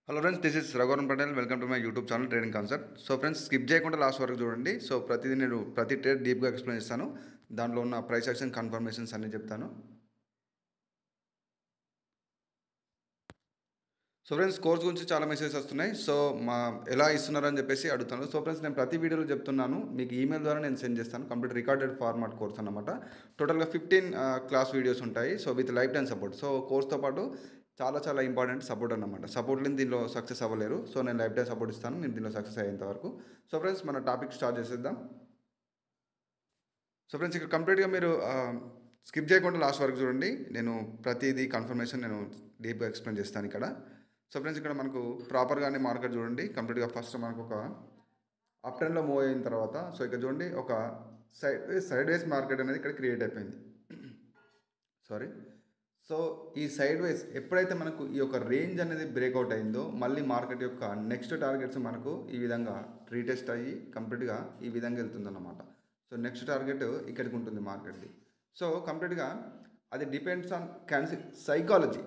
Hello friends, this is Raghuvaran Patel. Welcome to my YouTube channel trading concept. So friends, skip చేయకుండా last వరకు చూడండి. So ప్రతిదీ నేను ప్రతి ట్రేడ్ డీప్గా ఎక్స్ప్లెయిన్ చేస్తాను. దాంట్లో ఉన్న ప్రైస్ యాక్షన్ కన్ఫర్మేషన్స్ అన్నీ చెప్తాను. సో ఫ్రెండ్స్, కోర్స్ గురించి చాలా మెసేజెస్ వస్తున్నాయి. సో ఎలా ఇస్తున్నారని చెప్పేసి అడుగుతాను. సో ఫ్రెండ్స్, నేను ప్రతి వీడియోలో చెప్తున్నాను, మీకు ఈమెయిల్ ద్వారా నేను సెండ్ చేస్తాను. కంప్లీట్ రికార్డెడ్ ఫార్మాట్ కోర్స్ అన్నమాట. టోటల్గా 15 క్లాస్ వీడియోస్ ఉంటాయి. So with lifetime support. So కోర్స్తో పాటు చాలా ఇంపార్టెంట్ సపోర్ట్ అన్నమాట. సపోర్ట్ లేని దీనిలో సక్సెస్ అవ్వలేరు. సో నేను లైఫ్ టైం సపోర్ట్ ఇస్తాను, నేను దీనిలో సక్సెస్ అయ్యేంత వరకు. సో ఫ్రెండ్స్, మన టాపిక్ స్టార్ట్ చేసేద్దాం. సో ఫ్రెండ్స్, ఇక్కడ కంప్లీట్గా మీరు స్కిప్ చేయకుండా లాస్ట్ వరకు చూడండి. నేను ప్రతిదీ కన్ఫర్మేషన్ నేను డీప్గా ఎక్స్ప్లెయిన్ చేస్తాను ఇక్కడ. సో ఫ్రెండ్స్, ఇక్కడ మనకు ప్రాపర్గానే మార్కెట్ చూడండి. కంప్లీట్గా ఫస్ట్ మనకు ఒక అప్ ట్రెండ్లో మూవ్ అయిన తర్వాత, సో ఇక్కడ చూడండి ఒక సైడ్ వేస్ మార్కెట్ అనేది ఇక్కడ క్రియేట్ అయిపోయింది. సారీ. సో ఈ సైడ్ వేస్ ఎప్పుడైతే మనకు ఈ యొక్క రేంజ్ అనేది బ్రేక్అవుట్ అయిందో, మళ్ళీ మార్కెట్ యొక్క నెక్స్ట్ టార్గెట్స్ మనకు ఈ విధంగా రీటెస్ట్ అయ్యి కంప్లీట్గా ఈ విధంగా వెళ్తుందన్నమాట. సో నెక్స్ట్ టార్గెట్ ఇక్కడికి ఉంటుంది మార్కెట్ది. సో కంప్లీట్గా అది డిపెండ్స్ ఆన్ క్యాన్సిక్ సైకాలజీ.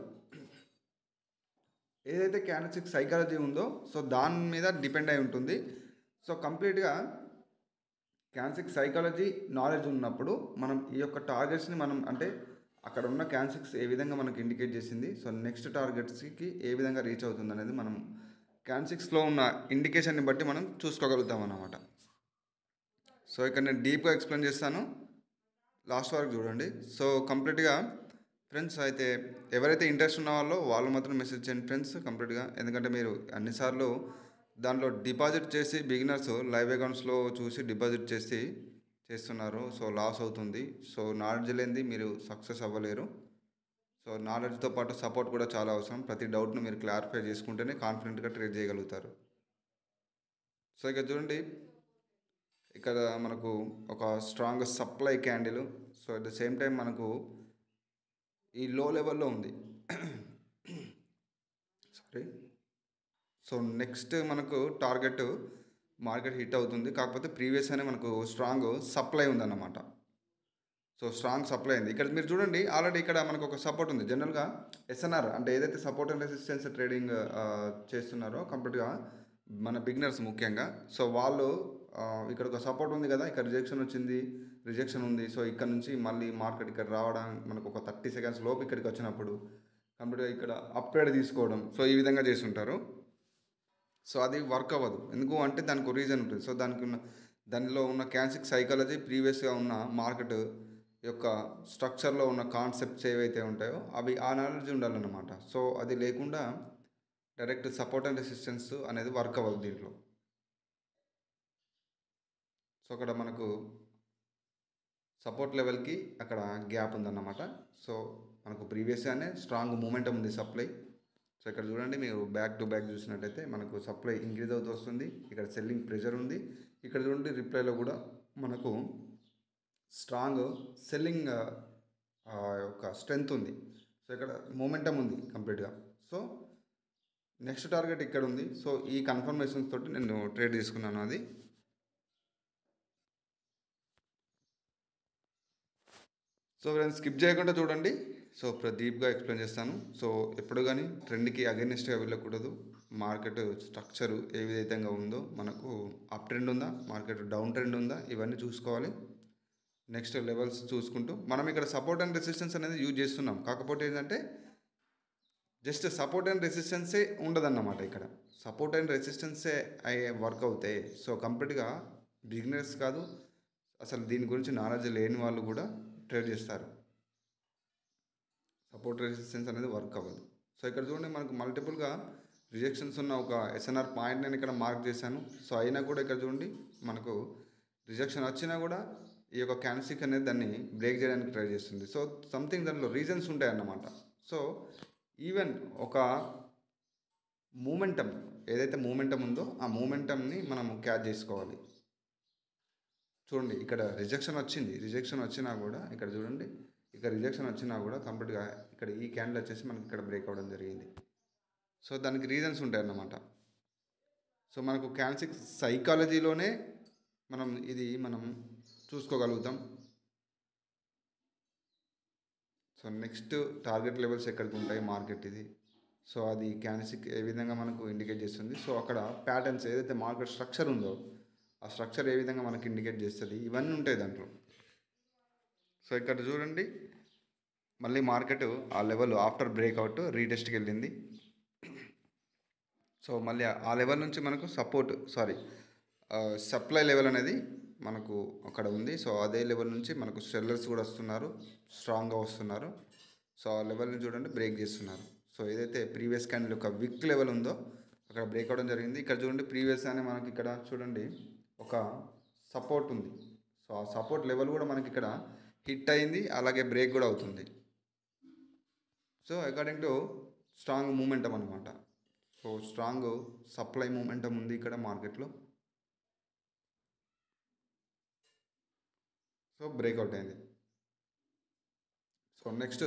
ఏదైతే క్యాన్సిక్ సైకాలజీ ఉందో, సో దాని మీద డిపెండ్ అయి ఉంటుంది. సో కంప్లీట్గా క్యాన్సిక్ సైకాలజీ నాలెడ్జ్ ఉన్నప్పుడు మనం ఈ యొక్క టార్గెట్స్ని మనం అంటే అక్కడ ఉన్న క్యాన్సిక్స్ ఏ విధంగా మనకు ఇండికేట్ చేసింది, సో నెక్స్ట్ టార్గెట్స్కి ఏ విధంగా రీచ్ అవుతుంది అనేది మనం క్యాన్సిక్స్లో ఉన్న ఇండికేషన్ని బట్టి మనం చూసుకోగలుగుతాం అన్నమాట. సో ఇక్కడ నేను డీప్గా ఎక్స్ప్లెయిన్ చేస్తాను, లాస్ట్ వరకు చూడండి. సో కంప్లీట్గా ఫ్రెండ్స్, అయితే ఎవరైతే ఇంట్రెస్ట్ ఉన్న వాళ్ళు మాత్రం మెసేజ్ చేయండి ఫ్రెండ్స్ కంప్లీట్గా. ఎందుకంటే మీరు అన్నిసార్లు దాంట్లో డిపాజిట్ చేసి బిగినర్స్ లైవ్ అకౌంట్స్లో చూసి డిపాజిట్ చేస్తున్నారు. సో లాస్ అవుతుంది. సో నాలెడ్జ్ లేనిది మీరు సక్సెస్ అవ్వలేరు. సో నాలెడ్జ్తో పాటు సపోర్ట్ కూడా చాలా అవసరం. ప్రతి డౌట్ను మీరు క్లారిఫై చేసుకుంటేనే కాన్ఫిడెంట్గా ట్రేడ్ చేయగలుగుతారు. సో ఇక్కడ చూడండి, ఇక్కడ మనకు ఒక strong supply candle. So at the same time మనకు ఈ లో లెవెల్లో ఉంది. సారీ. సో నెక్స్ట్ మనకు టార్గెట్ మార్కెట్ హిట్ అవుతుంది. కాకపోతే ప్రీవియస్ అనే మనకు స్ట్రాంగ్ సప్లై ఉందన్నమాట. సో స్ట్రాంగ్ సప్లై అయింది. ఇక్కడ మీరు చూడండి, ఆల్రెడీ ఇక్కడ మనకు ఒక సపోర్ట్ ఉంది. జనరల్గా ఎస్ఎన్ఆర్ అంటే ఏదైతే సపోర్ట్ అండ్ రెసిస్టెన్స్ ట్రేడింగ్ చేస్తున్నారో కంప్లీట్గా మన బిగినర్స్ ముఖ్యంగా, సో వాళ్ళు ఇక్కడ ఒక సపోర్ట్ ఉంది కదా, ఇక్కడ రిజెక్షన్ ఉంది. సో ఇక్కడ నుంచి మళ్ళీ మార్కెట్ ఇక్కడ రావడం మనకు ఒక 30 సెకండ్స్ లోపు ఇక్కడికి వచ్చినప్పుడు కంప్లీట్గా ఇక్కడ అప్గ్రేడ్ తీసుకోవడం, సో ఈ విధంగా చేస్తుంటారు. సో అది వర్క్ అవ్వదు. ఎందుకు అంటే దానికి రీజన్ ఉంటుంది. సో దానిలో ఉన్న క్యాన్సిక్ సైకాలజీ, ప్రీవియస్గా ఉన్న మార్కెట్ యొక్క స్ట్రక్చర్లో ఉన్న కాన్సెప్ట్స్ ఏవైతే ఉంటాయో అవి ఆ నాలెడ్జ్ ఉండాలన్నమాట. సో అది లేకుండా డైరెక్ట్ సపోర్ట్ అండ్ రెసిస్టెన్స్ అనేది వర్క్ అవ్వదు దీంట్లో. సో అక్కడ మనకు సపోర్ట్ లెవెల్కి అక్కడ గ్యాప్ ఉందన్నమాట. సో మనకు ప్రీవియస్గానే స్ట్రాంగ్ మూమెంటం ఉంది సప్లై. సో ఇక్కడ చూడండి, మీరు బ్యాక్ టు బ్యాక్ చూసినట్టయితే మనకు సప్లై ఇంక్రీజ్ అవుతూ వస్తుంది. ఇక్కడ సెల్లింగ్ ప్రెషర్ ఉంది. ఇక్కడ చూడండి, రిప్లైలో కూడా మనకు స్ట్రాంగ్ సెల్లింగ్ యొక్క స్ట్రెంగ్త్ ఉంది. సో ఇక్కడ మూమెంటం ఉంది కంప్లీట్గా. సో నెక్స్ట్ టార్గెట్ ఇక్కడ ఉంది. సో ఈ కన్ఫర్మేషన్స్ తోటి నేను ట్రేడ్ తీసుకున్నాను అది. సో ఫ్రెండ్స్, స్కిప్ చేయకుండా చూడండి. సో డీప్గా ఎక్స్ప్లెయిన్ చేస్తాను. సో ఎప్పుడు కానీ ట్రెండ్కి అగెనిస్ట్గా వెళ్ళకూడదు. మార్కెట్ స్ట్రక్చరు ఏ విధంగా ఉందో, మనకు అప్ ట్రెండ్ ఉందా, మార్కెట్ డౌన్ ట్రెండ్ ఉందా, ఇవన్నీ చూసుకోవాలి. నెక్స్ట్ లెవెల్స్ చూసుకుంటూ మనం ఇక్కడ సపోర్ట్ అండ్ రెసిస్టెన్స్ అనేది యూజ్ చేస్తున్నాం. కాకపోతే ఏంటంటే జస్ట్ సపోర్ట్ అండ్ రెసిస్టెన్సే ఉండదన్నమాట. ఇక్కడ సపోర్ట్ అండ్ రెసిస్టెన్సే అయ్యే వర్క్ అవుతాయి. సో కంప్లీట్గా బిగినర్స్ కాదు, అసలు దీని గురించి నాలెడ్జ్ లేని వాళ్ళు కూడా ట్రేడ్ చేస్తారు. సపోర్ట్ రెసిస్టెన్స్ అనేది వర్క్ అవ్వదు. సో ఇక్కడ చూడండి, మనకు మల్టిపుల్గా రిజెక్షన్స్ ఉన్న ఒక ఎస్ఎన్ఆర్ పాయింట్ నేను ఇక్కడ మార్క్ చేశాను. సో అయినా కూడా ఇక్కడ చూడండి, మనకు రిజెక్షన్ వచ్చినా కూడా ఈ యొక్క క్యాన్సిక్ అనేది దాన్ని బ్రేక్ చేయడానికి ట్రై చేస్తుంది. సో సంథింగ్ దాంట్లో రీజన్స్ ఉంటాయి అన్నమాట. సో ఈవెన్ ఒక మూమెంటం ఏదైతే మూమెంటం ఉందో ఆ మూమెంటంని మనం క్యాచ్ చేసుకోవాలి. చూడండి, ఇక్కడ రిజెక్షన్ వచ్చినా కూడా ఇక్కడ చూడండి, ఇక్కడ రిజెక్షన్ వచ్చినా కూడా కంప్లీట్గా ఇక్కడ ఈ క్యాండిల్ వచ్చేసి మనకి ఇక్కడ బ్రేక్ అవ్వడం జరిగింది. సో దానికి రీజన్స్ ఉంటాయి అన్నమాట. సో మనకు క్యాన్సిక్ సైకాలజీలోనే మనం చూసుకోగలుగుతాం. సో నెక్స్ట్ టార్గెట్ లెవెల్స్ ఎక్కడికి ఉంటాయి మార్కెట్ ఇది. సో అది క్యాండిల్స్టిక్ ఏ విధంగా మనకు ఇండికేట్ చేస్తుంది. సో అక్కడ ప్యాటర్న్స్ ఏదైతే మార్కెట్ స్ట్రక్చర్ ఉందో ఆ స్ట్రక్చర్ ఏ విధంగా మనకి ఇండికేట్ చేస్తుంది, ఇవన్నీ ఉంటాయి దాంట్లో. సో ఇక్కడ చూడండి, మళ్ళీ మార్కెట్ ఆ లెవెల్ ఆఫ్టర్ బ్రేక్అవుట్ రీటెస్ట్కి వెళ్ళింది. సో మళ్ళీ ఆ లెవెల్ నుంచి మనకు సప్లై లెవెల్ అనేది మనకు అక్కడ ఉంది. సో అదే లెవెల్ నుంచి మనకు సెల్లర్స్ కూడా వస్తున్నారు, స్ట్రాంగ్గా వస్తున్నారు. సో ఆ లెవెల్ని చూడండి బ్రేక్ చేస్తున్నారు. సో ఏదైతే ప్రీవియస్ క్యాండిల్ ఒక విక్ లెవెల్ ఉందో అక్కడ బ్రేక్ అవ్వడం జరిగింది. ఇక్కడ చూడండి ప్రీవియస్ అని మనకి ఇక్కడ చూడండి ఒక సపోర్ట్ ఉంది. సో ఆ సపోర్ట్ లెవెల్ కూడా మనకి ఇక్కడ హిట్ అయింది, అలాగే బ్రేక్ కూడా అవుతుంది. So according to strong momentum అనమాట. సో స్ట్రాంగ్ సప్లై మూమెంటం ఉంది ఇక్కడ మార్కెట్లో. సో బ్రేక్అవుట్ అయింది. సో నెక్స్ట్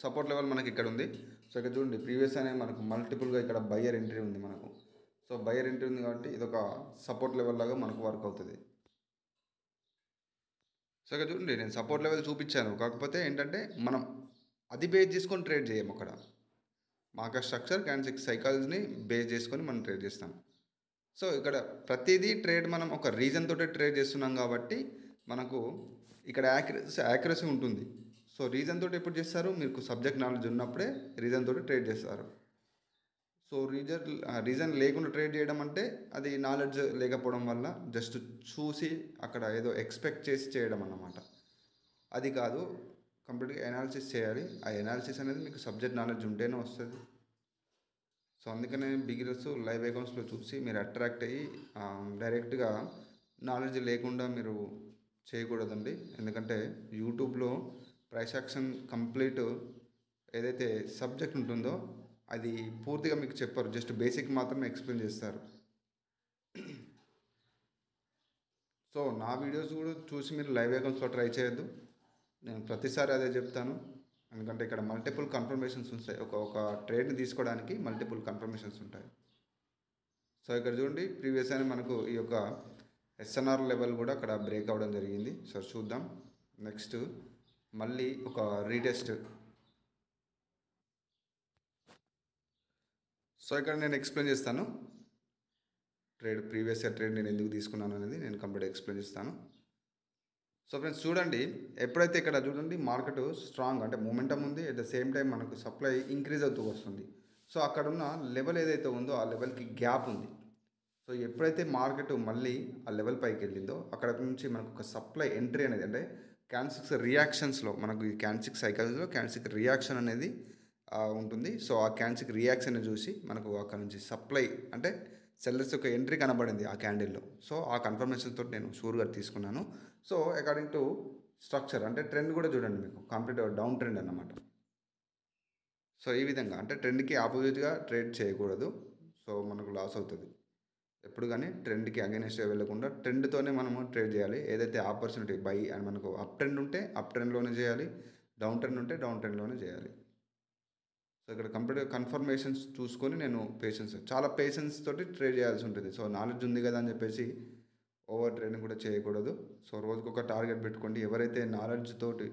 సపోర్ట్ లెవెల్ మనకి ఇక్కడ ఉంది. సో ఇక్కడ చూడండి ప్రీవియస్ అనే మనకు మల్టిపుల్గా ఇక్కడ బయ్యర్ ఎంట్రీ ఉంది మనకు. సో బయ్యర్ ఎంట్రీ ఉంది కాబట్టి ఇది ఒక సపోర్ట్ లెవెల్ లాగా మనకు వర్క్ అవుతుంది. సో ఇక్కడ చూడండి నేను సపోర్ట్ లెవెల్ చూపించాను, కాకపోతే ఏంటంటే మనం అది బేస్ చేసుకొని ట్రేడ్ చేయము. అక్కడ మార్కెట్ స్ట్రక్చర్ క్యాండిల్స్టిక్ సైకాలజీని బేస్ చేసుకొని మనం ట్రేడ్ చేస్తాం. సో ఇక్కడ ప్రతిదీ ట్రేడ్ మనం ఒక రీజన్ తోటే ట్రేడ్ చేస్తున్నాం కాబట్టి మనకు ఇక్కడ యాక్యురసీ ఉంటుంది. సో రీజన్ తోటి ఎప్పుడు చేస్తారు, మీకు సబ్జెక్ట్ నాలెడ్జ్ ఉన్నప్పుడే రీజన్ తోటి ట్రేడ్ చేస్తారు. సో రీజన్ లేకుండా ట్రేడ్ చేయడం అంటే అది నాలెడ్జ్ లేకపోవడం వల్ల జస్ట్ చూసి అక్కడ ఏదో ఎక్స్పెక్ట్ చేసి చేయడం అన్నమాట. అది కాదు, కంప్లీట్గా ఎనాలిసిస్ చేయాలి. ఆ ఎనాలిసిస్ అనేది మీకు సబ్జెక్ట్ నాలెడ్జ్ ఉంటేనే వస్తుంది. సో అందుకనే బిగినర్స్ లైవ్ అకౌంట్స్లో చూసి మీరు అట్రాక్ట్ అయ్యి డైరెక్ట్గా నాలెడ్జ్ లేకుండా మీరు చేయకూడదండి. ఎందుకంటే యూట్యూబ్లో ప్రైస్ యాక్షన్ కంప్లీట్ ఏదైతే సబ్జెక్ట్ ఉంటుందో అది పూర్తిగా మీకు చెప్పారు, జస్ట్ బేసిక్ మాత్రమే ఎక్స్ప్లెయిన్ చేస్తారు. సో నా వీడియోస్ కూడా చూసి మీరు లైవ్ అకౌంట్స్లో ట్రై చేయొద్దు. నేను ప్రతిసారి అదే చెప్తాను, ఎందుకంటే ఇక్కడ మల్టిపుల్ కన్ఫర్మేషన్స్ ఉంటాయి. ఒక ట్రేడ్ని తీసుకోవడానికి మల్టిపుల్ కన్ఫర్మేషన్స్ ఉంటాయి. సో ఇక్కడ చూడండి ప్రీవియస్ అని మనకు ఈ యొక్క ఎస్ఎన్ఆర్ లెవెల్ కూడా అక్కడ బ్రేక్ అవ్వడం జరిగింది. సో చూద్దాం నెక్స్ట్ మళ్ళీ ఒక రీటెస్ట్. సో ఇక్కడ నేను ఎక్స్ప్లెయిన్ చేస్తాను ప్రీవియస్ ఇయర్ ట్రేడ్ నేను ఎందుకు తీసుకున్నాను అనేది నేను కంప్లీట్గా ఎక్స్ప్లెయిన్ చేస్తాను. సో ఫ్రెండ్స్ చూడండి, ఎప్పుడైతే ఇక్కడ చూడండి మార్కెట్ స్ట్రాంగ్ అంటే మూమెంటం ఉంది, అట్ ద సేమ్ టైం మనకు సప్లై ఇంక్రీజ్ అవుతూ వస్తుంది. సో అక్కడ ఉన్న లెవెల్ ఏదైతే ఉందో ఆ లెవెల్కి గ్యాప్ ఉంది. సో ఎప్పుడైతే మార్కెట్ మళ్ళీ ఆ లెవెల్ పైకి వెళ్ళిందో అక్కడ నుంచి మనకు ఒక సప్లై ఎంట్రీ అనేది అంటే క్యాండిల్స్టిక్ రియాక్షన్స్లో మనకు ఈ క్యాండిల్స్టిక్ సైకిల్స్లో క్యాండిల్స్టిక్ రియాక్షన్ అనేది ఉంటుంది. సో ఆ క్యాండిల్స్టిక్ రియాక్షన్ చూసి మనకు అక్కడ నుంచి సప్లై అంటే సెల్లర్స్ యొక్క ఎంట్రీ కనబడింది ఆ క్యాండిల్లో. సో ఆ కన్ఫర్మేషన్ తోటి నేను షూర్గా తీసుకున్నాను. సో అకార్డింగ్ టు స్ట్రక్చర్ అంటే ట్రెండ్ కూడా చూడండి, మీకు కంప్లీట్ డౌన్ ట్రెండ్ అన్నమాట. సో ఈ విధంగా అంటే ట్రెండ్కి ఆపోజిట్గా ట్రేడ్ చేయకూడదు. సో మనకు లాస్ అవుతుంది. ఎప్పుడు కానీ ట్రెండ్కి అగైనెస్ట్గా వెళ్ళకుండా ట్రెండ్తోనే మనము ట్రేడ్ చేయాలి. ఏదైతే ఆపర్చునిటీ బై అండ్ మనకు అప్ ట్రెండ్ ఉంటే అప్ ట్రెండ్లోనే చేయాలి, డౌన్ ట్రెండ్ ఉంటే డౌన్ ట్రెండ్లోనే చేయాలి. సో ఇక్కడ కంప్లీట్గా కన్ఫర్మేషన్స్ చూసుకొని నేను చాలా పేషెన్స్ తోటి ట్రేడ్ చేయాల్సి ఉంటుంది. సో నాలెడ్జ్ ఉంది కదా అని చెప్పేసి ఓవర్ ట్రేడింగ్ కూడా చేయకూడదు. సో రోజుకు ఒక టార్గెట్ పెట్టుకోండి. ఎవరైతే నాలెడ్జ్ తోటి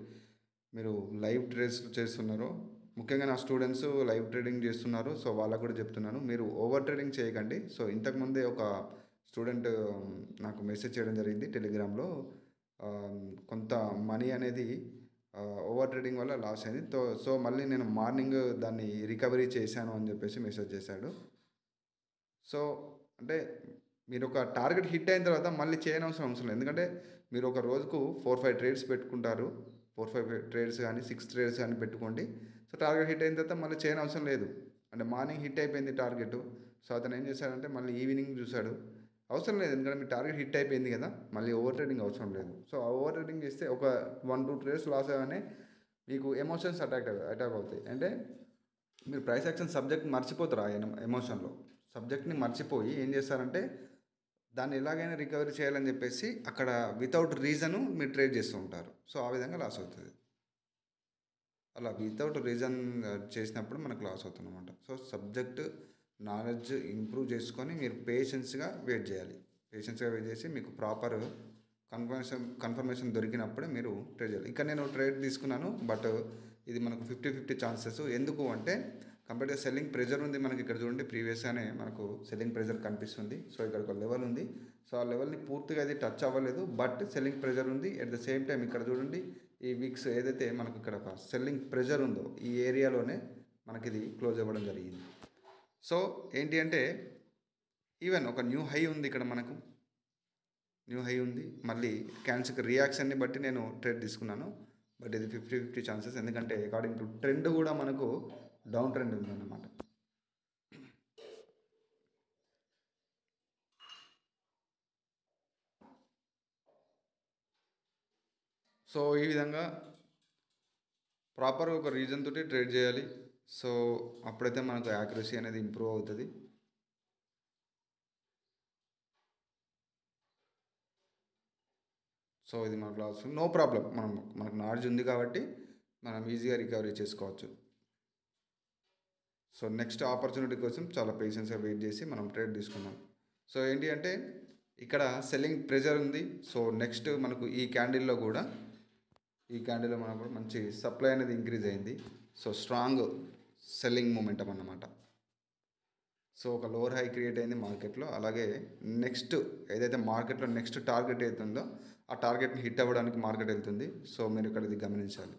మీరు లైవ్ ట్రేడ్స్ చేస్తున్నారో, ముఖ్యంగా నా స్టూడెంట్స్ లైవ్ ట్రేడింగ్ చేస్తున్నారు, సో వాళ్ళకు కూడా చెప్తున్నాను, మీరు ఓవర్ ట్రేడింగ్ చేయకండి. సో ఇంతకుముందే ఒక స్టూడెంట్ నాకు మెసేజ్ చేయడం జరిగింది టెలిగ్రామ్లో, కొంత మనీ అనేది ఓవర్ ట్రేడింగ్ వల్ల లాస్ అయింది. సో మళ్ళీ నేను మార్నింగ్ దాన్ని రికవరీ చేశాను అని చెప్పేసి మెసేజ్ చేశాడు. సో అంటే మీరు ఒక టార్గెట్ హిట్ అయిన తర్వాత మళ్ళీ చేయనవసరం అవసరం లేదు. ఎందుకంటే మీరు ఒక రోజుకు 4-5 ట్రేడ్స్ పెట్టుకుంటారు, 4-5 ట్రేడ్స్ కానీ 6 ట్రేడ్స్ కానీ పెట్టుకోండి. సో టార్గెట్ హిట్ అయిన తర్వాత మళ్ళీ చేయనవసరం లేదు. అంటే మార్నింగ్ హిట్ అయిపోయింది టార్గెట్, సో అతను ఏం చేశాడంటే మళ్ళీ ఈవినింగ్ చూశాడు, అవసరం లేదు ఎందుకంటే మీ టార్గెట్ హిట్ అయిపోయింది కదా, మళ్ళీ ఓవర్ ట్రేడింగ్ అవసరం లేదు. సో ఆ ఓవర్ ట్రేడింగ్ చేస్తే ఒక 1-2 ట్రేడ్స్ లాస్ అవ్వగానే మీకు ఎమోషన్స్ అటాక్ అవుతాయి. అంటే మీరు ప్రైస్ యాక్షన్ సబ్జెక్ట్ మర్చిపోతారు. ఆ ఎమోషన్లో సబ్జెక్ట్ని మర్చిపోయి ఏం చేస్తారంటే దాన్ని ఎలాగైనా రికవరీ చేయాలని చెప్పేసి అక్కడ వితౌట్ రీజను మీరు ట్రేడ్ చేస్తూ ఉంటారు. సో ఆ విధంగా లాస్ అవుతుంది. అలా వితౌట్ రీజన్ చేసినప్పుడు మనకు లాస్ అవుతుంది అనమాట. సో సబ్జెక్ట్ నాలెడ్జ్ ఇంప్రూవ్ చేసుకొని మీరు పేషెన్స్గా వెయిట్ చేయాలి. పేషెన్స్గా వెయిట్ చేసి మీకు ప్రాపర్ కన్ఫర్మేషన్ దొరికినప్పుడే మీరు ట్రేడ్ చేయాలి. ఇక్కడ నేను ట్రేడ్ తీసుకున్నాను, బట్ ఇది మనకు 50-50 ఛాన్సెస్. ఎందుకు అంటే కంప్లీట్గా సెల్లింగ్ ప్రెజర్ ఉంది మనకి ఇక్కడ చూడండి. ప్రీవియస్గానే మనకు సెల్లింగ్ ప్రెజర్ కనిపిస్తుంది. సో ఇక్కడ ఒక లెవెల్ ఉంది. సో ఆ లెవెల్ని పూర్తిగా అది టచ్ అవ్వలేదు, బట్ సెల్లింగ్ ప్రెజర్ ఉంది. ఎట్ ద సేమ్ టైం ఇక్కడ చూడండి, ఈ వీక్స్ ఏదైతే మనకు ఇక్కడ ఒక సెల్లింగ్ ప్రెజర్ ఉందో ఈ ఏరియాలోనే మనకి ఇది క్లోజ్ అవ్వడం జరిగింది. సో ఏంటి అంటే ఈవెన్ ఒక న్యూ హై ఉంది ఇక్కడ, మనకు న్యూ హై ఉంది. మళ్ళీ క్యాన్సిల్ రియాక్షన్ని బట్టి నేను ట్రేడ్ తీసుకున్నాను, బట్ ఇది 50-50 ఛాన్సెస్, ఎందుకంటే అకార్డింగ్ టు ట్రెండ్ కూడా మనకు డౌన్ ట్రెండ్ ఉందన్నమాట. సో ఈ విధంగా ప్రాపర్ ఒక రీజన్ తోటి ట్రేడ్ చేయాలి. సో అప్పుడైతే మనకు యాక్యురసీ అనేది ఇంప్రూవ్ అవుతుంది. సో ఇది మనకు లాస్, నో ప్రాబ్లం, మనకు నాలెడ్జ్ ఉంది కాబట్టి మనం ఈజీగా రికవరీ చేసుకోవచ్చు. సో నెక్స్ట్ ఆపర్చునిటీ కోసం చాలా పేషెన్స్గా వెయిట్ చేసి మనం ట్రేడ్ తీసుకున్నాం. సో ఏంటి అంటే ఇక్కడ సెల్లింగ్ ప్రెజర్ ఉంది. సో నెక్స్ట్ మనకు ఈ క్యాండిల్లో మనకు మంచి సప్లై అనేది ఇంక్రీజ్ అయింది. సో స్ట్రాంగ్ సెల్లింగ్ మూమెంటం అన్నమాట. సో ఒక లోవర్ హై క్రియేట్ అయింది మార్కెట్లో. అలాగే నెక్స్ట్ ఏదైతే మార్కెట్లో నెక్స్ట్ టార్గెట్ అవుతుందో ఆ టార్గెట్ని హిట్ అవ్వడానికి మార్కెట్ వెళ్తుంది. సో మీరు ఇక్కడ ఇది గమనించాలి.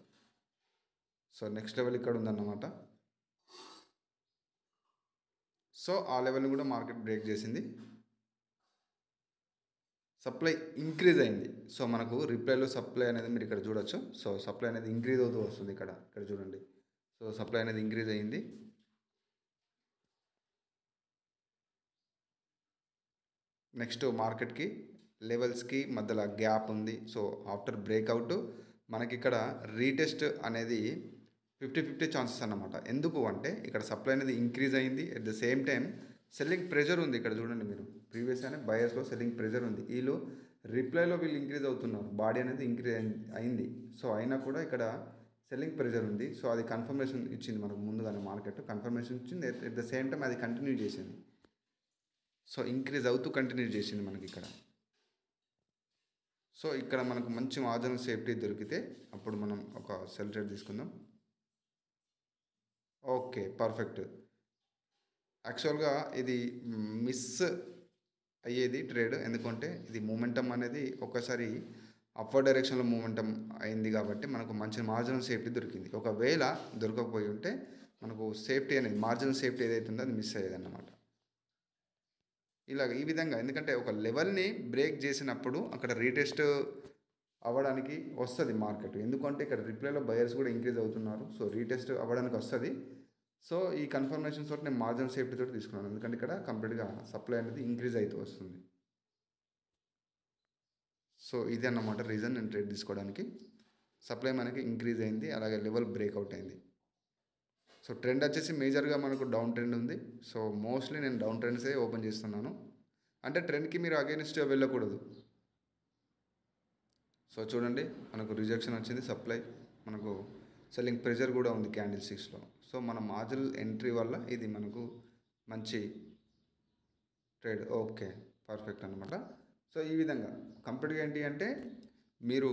సో నెక్స్ట్ లెవెల్ ఇక్కడ ఉందన్నమాట. సో ఆ లెవెల్ని కూడా మార్కెట్ బ్రేక్ చేసింది. సప్లై ఇంక్రీజ్ అయింది. సో మనకు రిప్లైలో సప్లై అనేది మీరు ఇక్కడ చూడొచ్చు. సో సప్లై అనేది ఇంక్రీజ్ అవుతూ వస్తుంది ఇక్కడ చూడండి. సో సప్లై అనేది ఇంక్రీజ్ అయింది. నెక్స్ట్ మార్కెట్కి లెవెల్స్కి మధ్యలో గ్యాప్ ఉంది. సో ఆఫ్టర్ బ్రేక్అవుట్ మనకి ఇక్కడ రీటెస్ట్ అనేది 50-50 ఛాన్సెస్ అన్నమాట. ఎందుకు అంటే ఇక్కడ సప్లై అనేది ఇంక్రీజ్ అయింది, at the same time selling pressure ఉంది. ఇక్కడ చూడండి మీరు, ప్రీవియస్గానే బయర్స్లో సెల్లింగ్ ప్రెజర్ ఉంది. వీళ్ళు రిప్లైలో ఇంక్రీజ్ అవుతున్నారు, బాడీ అనేది ఇంక్రీజ్ అయింది. సో అయినా కూడా ఇక్కడ సెల్లింగ్ ప్రెజర్ ఉంది. సో అది కన్ఫర్మేషన్ ఇచ్చింది మనకు ముందుగానే, మార్కెట్ కన్ఫర్మేషన్ ఇచ్చింది. ఎట్ ద సేమ్ టైం అది కంటిన్యూ చేసింది. సో ఇంక్రీజ్ అవుతూ కంటిన్యూ చేసింది మనకి ఇక్కడ. సో ఇక్కడ మనకు మంచి మార్జినల్ సేఫ్టీ దొరికితే అప్పుడు మనం ఒక సెల్ ట్రేడ్ తీసుకుందాం. Okay, perfect. యాక్చువల్గా ఇది మిస్ అయ్యేది ట్రేడ్, ఎందుకంటే ఇది మూమెంటం అనేది ఒక్కసారి అప్వర్డ్ డైరెక్షన్లో మూమెంటం అయింది కాబట్టి మనకు మంచి మార్జినల్ సేఫ్టీ దొరికింది. ఒకవేళ దొరకకపోయి ఉంటే మనకు సేఫ్టీ అనేది, మార్జినల్ సేఫ్టీ ఏదైతే ఉందో అది మిస్ అయ్యేది అన్నమాట. ఈ విధంగా, ఎందుకంటే ఒక లెవెల్ని బ్రేక్ చేసినప్పుడు అక్కడ రీటెస్ట్ అవ్వడానికి వస్తుంది మార్కెట్. ఎందుకంటే ఇక్కడ రిప్లైలో బయర్స్ కూడా ఇంక్రీజ్ అవుతున్నారు. సో రీటెస్ట్ అవ్వడానికి వస్తుంది. సో ఈ కన్ఫర్మేషన్స్ తోటి నేను మార్జిన్ సేఫ్టీ తోటి తీసుకున్నాను, ఎందుకంటే ఇక్కడ కంప్లీట్గా సప్లై అనేది ఇంక్రీజ్ అవుతూ వస్తుంది. సో ఇది అన్నమాట రీజన్ నేను ట్రేడ్ తీసుకోవడానికి. సప్లై మనకి ఇంక్రీజ్ అయింది, అలాగే లెవెల్ బ్రేక్అవుట్ అయింది. సో ట్రెండ్ వచ్చేసి మేజర్గా మనకు డౌన్ ట్రెండ్ ఉంది. సో మోస్ట్లీ నేను డౌన్ ట్రెండ్సే ఓపెన్ చేస్తున్నాను, అంటే ట్రెండ్కి మీరు అగైన్స్ట్గా వెళ్ళకూడదు. సో చూడండి మనకు రిజెక్షన్ వచ్చింది సప్లై, మనకు సెల్లింగ్ ప్రెజర్ కూడా ఉంది క్యాండిల్ 6లో. సో మన మార్జినల్ ఎంట్రీ వల్ల ఇది మనకు మంచి ట్రేడ్. ఓకే, పర్ఫెక్ట్ అనమాట. సో ఈ విధంగా కంప్లీట్గా ఏంటి అంటే మీరు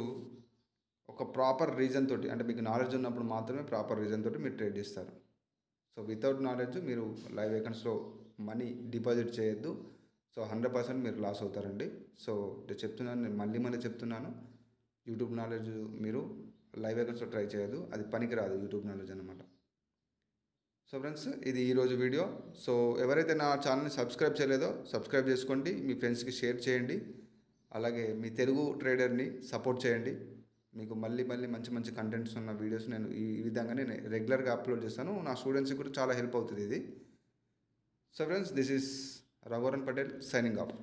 ఒక ప్రాపర్ రీజన్ తోటి, అంటే మీకు నాలెడ్జ్ ఉన్నప్పుడు మాత్రమే ప్రాపర్ రీజన్ తోటి మీరు ట్రేడ్ చేస్తారు. సో వితౌట్ నాలెడ్జ్ మీరు లైవ్ వేకెన్స్లో మనీ డిపాజిట్ చేయొద్దు. సో 100% మీరు లాస్ అవుతారండి. సో చెప్తున్నాను, నేను మళ్ళీ చెప్తున్నాను, యూట్యూబ్ నాలెడ్జ్ మీరు లైవ్ వేకెన్స్లో ట్రై చేయొద్దు, అది పనికిరాదు యూట్యూబ్ నాలెడ్జ్ అనమాట. సో ఫ్రెండ్స్, ఇది ఈరోజు వీడియో. సో ఎవరైతే నా ఛానల్ని సబ్స్క్రైబ్ చేయలేదో సబ్స్క్రైబ్ చేసుకోండి, మీ ఫ్రెండ్స్కి షేర్ చేయండి, అలాగే మీ తెలుగు ట్రేడర్ని సపోర్ట్ చేయండి. మీకు మళ్ళీ మంచి కంటెంట్స్ ఉన్న వీడియోస్ నేను ఈ విధంగా నేను రెగ్యులర్గా అప్లోడ్ చేస్తాను. నా స్టూడెంట్స్కి కూడా చాలా హెల్ప్ అవుతుంది ఇది. So friends, this is Raghuvaran Patel signing off.